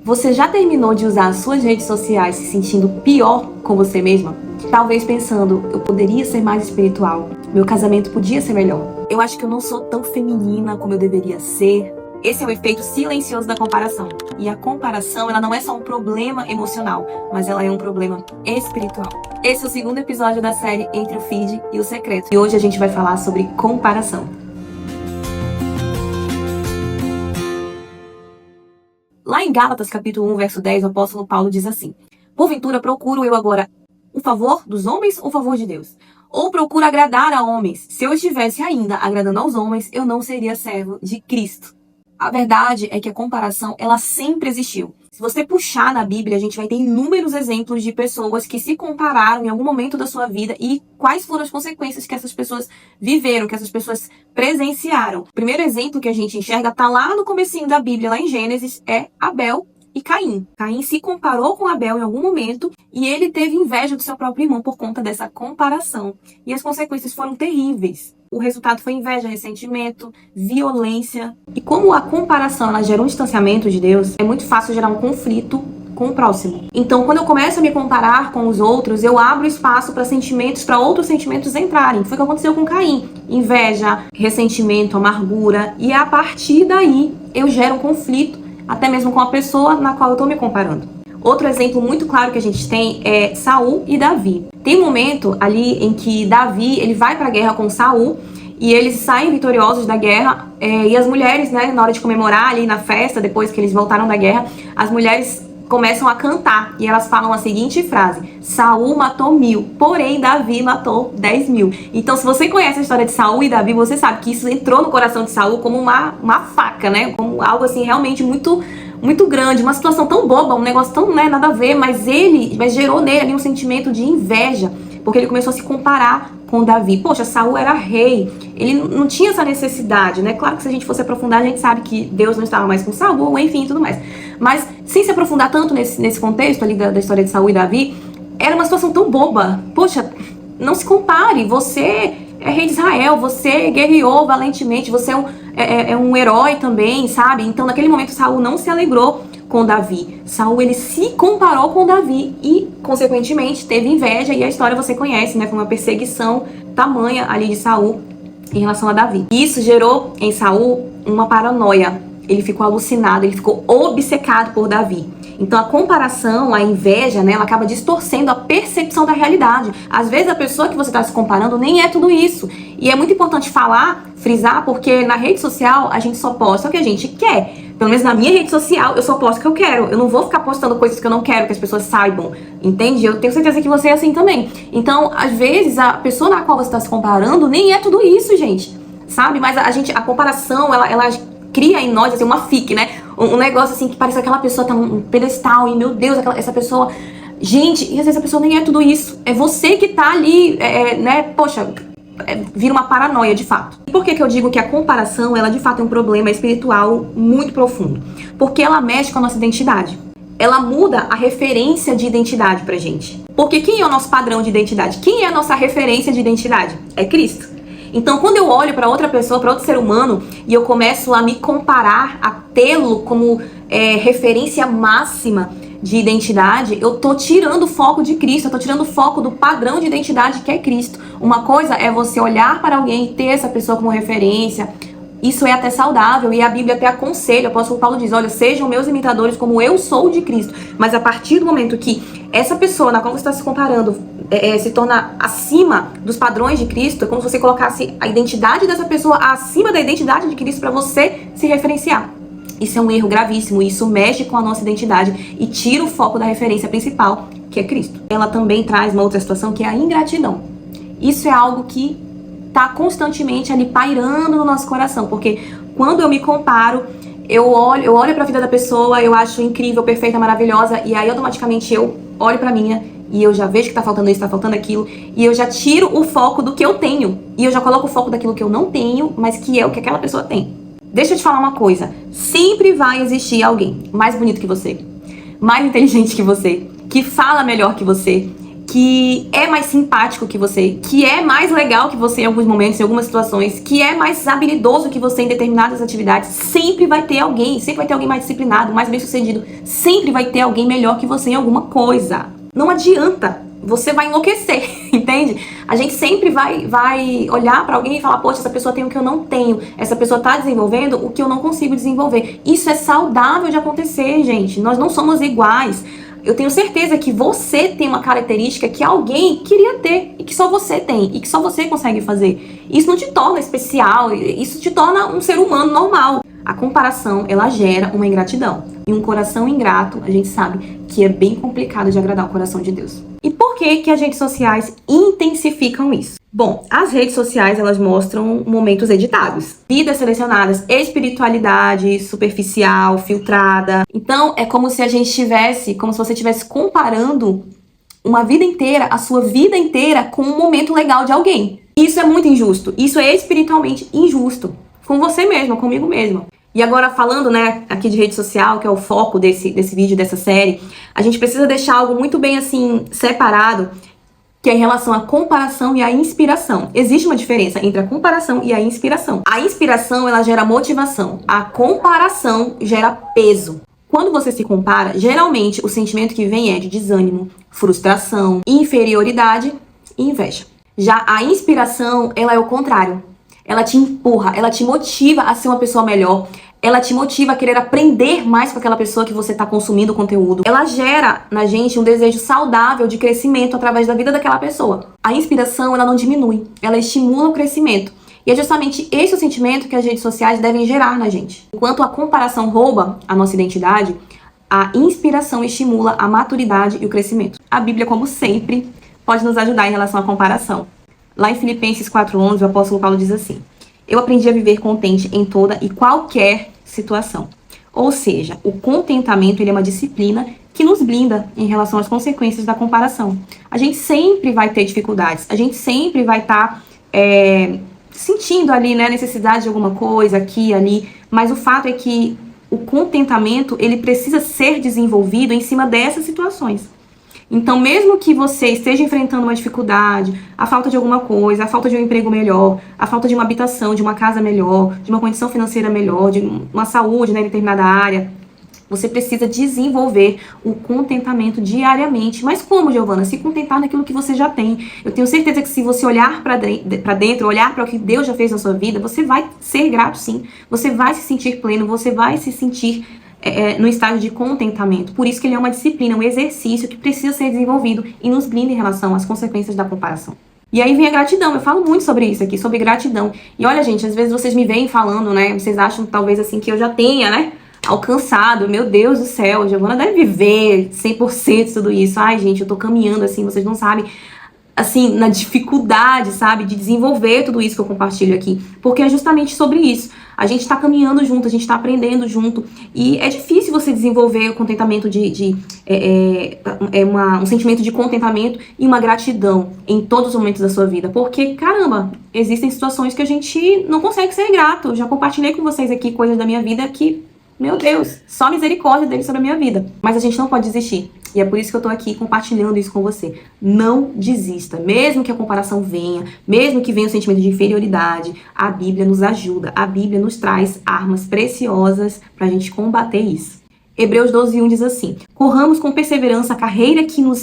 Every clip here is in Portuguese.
Você já terminou de usar as suas redes sociais se sentindo pior com você mesma? Talvez pensando, eu poderia ser mais espiritual, meu casamento podia ser melhor. Eu acho que eu não sou tão feminina como eu deveria ser. Esse é o efeito silencioso da comparação. E a comparação, ela não é só um problema emocional, mas ela é um problema espiritual. Esse é o segundo episódio da série Entre o Feed e o Secreto. E hoje a gente vai falar sobre comparação. Lá em Gálatas, capítulo 1, verso 10, o apóstolo Paulo diz assim: porventura procuro eu agora o favor dos homens ou o favor de Deus? Ou procuro agradar a homens? Se eu estivesse ainda agradando aos homens, eu não seria servo de Cristo. A verdade é que a comparação, ela sempre existiu. Se você puxar na Bíblia, a gente vai ter inúmeros exemplos de pessoas que se compararam em algum momento da sua vida e quais foram as consequências que essas pessoas viveram, que essas pessoas presenciaram. O primeiro exemplo que a gente enxerga tá lá no comecinho da Bíblia, lá em Gênesis, é Abel e Caim. Caim se comparou com Abel em algum momento e ele teve inveja do seu próprio irmão por conta dessa comparação. E as consequências foram terríveis. O resultado foi inveja, ressentimento, violência. E como a comparação ela gera um distanciamento de Deus, é muito fácil gerar um conflito com o próximo. Então, quando eu começo a me comparar com os outros, eu abro espaço para outros sentimentos entrarem. Foi o que aconteceu com Caim. Inveja, ressentimento, amargura. E a partir daí, eu gero um conflito, até mesmo com a pessoa na qual eu estou me comparando. Outro exemplo muito claro que a gente tem é Saul e Davi. Tem um momento ali em que Davi ele vai para a guerra com Saul e eles saem vitoriosos da guerra e as mulheres, né, na hora de comemorar ali na festa, depois que eles voltaram da guerra, as mulheres começam a cantar e elas falam a seguinte frase: Saul matou 1000, porém Davi matou 10.000. Então, se você conhece a história de Saul e Davi, você sabe que isso entrou no coração de Saul como uma faca, né? Como algo assim realmente muito grande, uma situação tão boba, um negócio tão, né, nada a ver, mas gerou nele ali um sentimento de inveja, porque ele começou a se comparar com Davi. Poxa, Saul era rei, ele não tinha essa necessidade, né? Claro que se a gente fosse aprofundar, a gente sabe que Deus não estava mais com Saul, enfim, tudo mais. Mas, sem se aprofundar tanto nesse contexto ali da história de Saul e Davi, era uma situação tão boba. Poxa, não se compare, você é rei de Israel, você guerreou valentemente, você é um herói também, sabe? Então, naquele momento, Saul não se alegrou com Davi. Saul, ele se comparou com Davi e, consequentemente, teve inveja. E a história você conhece, né? Foi uma perseguição tamanha ali de Saul em relação a Davi. Isso gerou em Saul uma paranoia. Ele ficou alucinado, ele ficou obcecado por Davi. Então a comparação, a inveja, né, ela acaba distorcendo a percepção da realidade. Às vezes a pessoa que você está se comparando nem é tudo isso. E é muito importante falar, frisar, porque na rede social a gente só posta o que a gente quer. Pelo menos na minha rede social eu só posto o que eu quero. Eu não vou ficar postando coisas que eu não quero que as pessoas saibam, entende? Eu tenho certeza que você é assim também. Então, às vezes, a pessoa na qual você está se comparando nem é tudo isso, gente. Sabe? Mas a comparação, ela cria em nós assim, uma fique, né? Um negócio assim que parece que aquela pessoa tá num pedestal e, meu Deus, essa pessoa... Gente, e às vezes a pessoa nem é tudo isso. É você que tá ali, né? Poxa, vira uma paranoia de fato. E por que eu digo que a comparação, ela de fato é um problema espiritual muito profundo? Porque ela mexe com a nossa identidade. Ela muda a referência de identidade pra gente. Porque quem é o nosso padrão de identidade? Quem é a nossa referência de identidade? É Cristo. Então, quando eu olho para outra pessoa, para outro ser humano, e eu começo a me comparar, a tê-lo como referência máxima de identidade, eu tô tirando o foco de Cristo, eu tô tirando o foco do padrão de identidade que é Cristo. Uma coisa é você olhar para alguém e ter essa pessoa como referência. Isso é até saudável e a Bíblia até aconselha. O apóstolo Paulo diz, olha, sejam meus imitadores como eu sou de Cristo. Mas a partir do momento que essa pessoa na qual você está se comparando se torna acima dos padrões de Cristo, é como se você colocasse a identidade dessa pessoa acima da identidade de Cristo para você se referenciar. Isso é um erro gravíssimo, isso mexe com a nossa identidade e tira o foco da referência principal, que é Cristo. Ela também traz uma outra situação que é a ingratidão. Isso é algo que tá constantemente ali pairando no nosso coração, porque quando eu me comparo, eu olho para a vida da pessoa, eu acho incrível, perfeita, maravilhosa, e aí automaticamente eu olho para minha e eu já vejo que tá faltando isso, tá faltando aquilo, e eu já tiro o foco do que eu tenho, e eu já coloco o foco daquilo que eu não tenho, mas que é o que aquela pessoa tem. Deixa eu te falar uma coisa, sempre vai existir alguém mais bonito que você, mais inteligente que você, que fala melhor que você, que é mais simpático que você, que é mais legal que você em alguns momentos, em algumas situações, que é mais habilidoso que você em determinadas atividades, sempre vai ter alguém mais disciplinado, mais bem-sucedido, sempre vai ter alguém melhor que você em alguma coisa. Não adianta, você vai enlouquecer, entende? A gente sempre vai olhar pra alguém e falar, poxa, essa pessoa tem o que eu não tenho, essa pessoa tá desenvolvendo o que eu não consigo desenvolver. Isso é saudável de acontecer, gente, nós não somos iguais. Eu tenho certeza que você tem uma característica que alguém queria ter e que só você tem e que só você consegue fazer. Isso não te torna especial, isso te torna um ser humano normal. A comparação, ela gera uma ingratidão. E um coração ingrato, a gente sabe que é bem complicado de agradar o coração de Deus. E por que as redes sociais intensificam isso? Bom, as redes sociais, elas mostram momentos editados, vidas selecionadas, espiritualidade superficial, filtrada. Então, é como se a gente tivesse, como se você estivesse comparando uma vida inteira, a sua vida inteira, com um momento legal de alguém. Isso é muito injusto. Isso é espiritualmente injusto. Com você mesmo, comigo mesmo. E agora falando, né, aqui de rede social, que é o foco desse vídeo, dessa série, a gente precisa deixar algo muito bem, assim, separado, que é em relação à comparação e à inspiração. Existe uma diferença entre a comparação e a inspiração. A inspiração, ela gera motivação. A comparação gera peso. Quando você se compara, geralmente o sentimento que vem é de desânimo, frustração, inferioridade e inveja. Já a inspiração, ela é o contrário. Ela te empurra, ela te motiva a ser uma pessoa melhor, ela te motiva a querer aprender mais com aquela pessoa que você está consumindo o conteúdo. Ela gera na gente um desejo saudável de crescimento através da vida daquela pessoa. A inspiração, ela não diminui, ela estimula o crescimento. E é justamente esse o sentimento que as redes sociais devem gerar na gente. Enquanto a comparação rouba a nossa identidade, a inspiração estimula a maturidade e o crescimento. A Bíblia, como sempre, pode nos ajudar em relação à comparação. Lá em Filipenses 4:11, o apóstolo Paulo diz assim: eu aprendi a viver contente em toda e qualquer situação. Ou seja, o contentamento, ele é uma disciplina que nos blinda em relação às consequências da comparação. A gente sempre vai ter dificuldades, a gente sempre vai estar sentindo ali, né, necessidade de alguma coisa aqui, ali, mas o fato é que o contentamento, ele precisa ser desenvolvido em cima dessas situações. Então, mesmo que você esteja enfrentando uma dificuldade, a falta de alguma coisa, a falta de um emprego melhor, a falta de uma habitação, de uma casa melhor, de uma condição financeira melhor, de uma saúde, né, em determinada área, você precisa desenvolver o contentamento diariamente. Mas como, Giovana? Se contentar naquilo que você já tem. Eu tenho certeza que se você olhar para dentro, olhar para o que Deus já fez na sua vida, você vai ser grato, sim. Você vai se sentir pleno, você vai se sentir no estágio de contentamento. Por isso que ele é uma disciplina, um exercício que precisa ser desenvolvido e nos blinda em relação às consequências da comparação. E aí vem a gratidão. Eu falo muito sobre isso aqui, sobre gratidão. E olha, gente, às vezes vocês me veem falando, né? Vocês acham talvez assim que eu já tenha, né, alcançado. Meu Deus do céu, a Giovana deve viver 100% tudo isso. Ai, gente, eu tô caminhando assim, vocês não sabem, assim, na dificuldade, sabe, de desenvolver tudo isso que eu compartilho aqui. Porque é justamente sobre isso. A gente tá caminhando junto, a gente tá aprendendo junto. E é difícil você desenvolver o contentamento um sentimento de contentamento e uma gratidão em todos os momentos da sua vida. Porque, caramba, existem situações que a gente não consegue ser grato. Eu já compartilhei com vocês aqui coisas da minha vida que, meu Deus, só misericórdia dele sobre a minha vida. Mas a gente não pode desistir. E é por isso que eu tô aqui compartilhando isso com você. Não desista. Mesmo que a comparação venha, mesmo que venha o sentimento de inferioridade, a Bíblia nos ajuda. A Bíblia nos traz armas preciosas pra gente combater isso. Hebreus 12:1 diz assim: corramos com perseverança a carreira que nos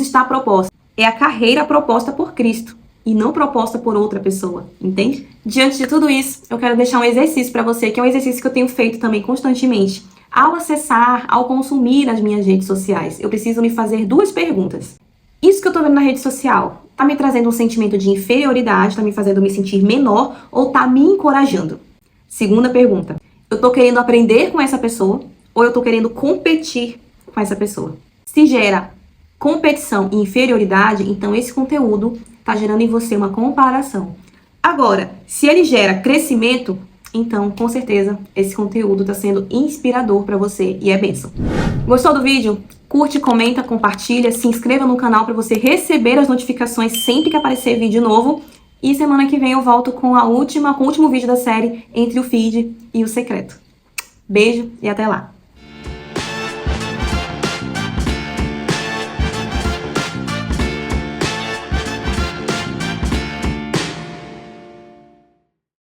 está proposta. É a carreira proposta por Cristo e não proposta por outra pessoa, entende? Diante de tudo isso, eu quero deixar um exercício pra você, que é um exercício que eu tenho feito também constantemente. Ao acessar, ao consumir as minhas redes sociais, eu preciso me fazer duas perguntas. Isso que eu tô vendo na rede social, tá me trazendo um sentimento de inferioridade, tá me fazendo me sentir menor ou tá me encorajando? Segunda pergunta, eu tô querendo aprender com essa pessoa ou eu tô querendo competir com essa pessoa? Se gera competição e inferioridade, então esse conteúdo tá gerando em você uma comparação. Agora, se ele gera crescimento, então, com certeza, esse conteúdo está sendo inspirador para você e é bênção. Gostou do vídeo? Curte, comenta, compartilha, se inscreva no canal para você receber as notificações sempre que aparecer vídeo novo. E semana que vem eu volto com o último vídeo da série Entre o Feed e o Secreto. Beijo e até lá!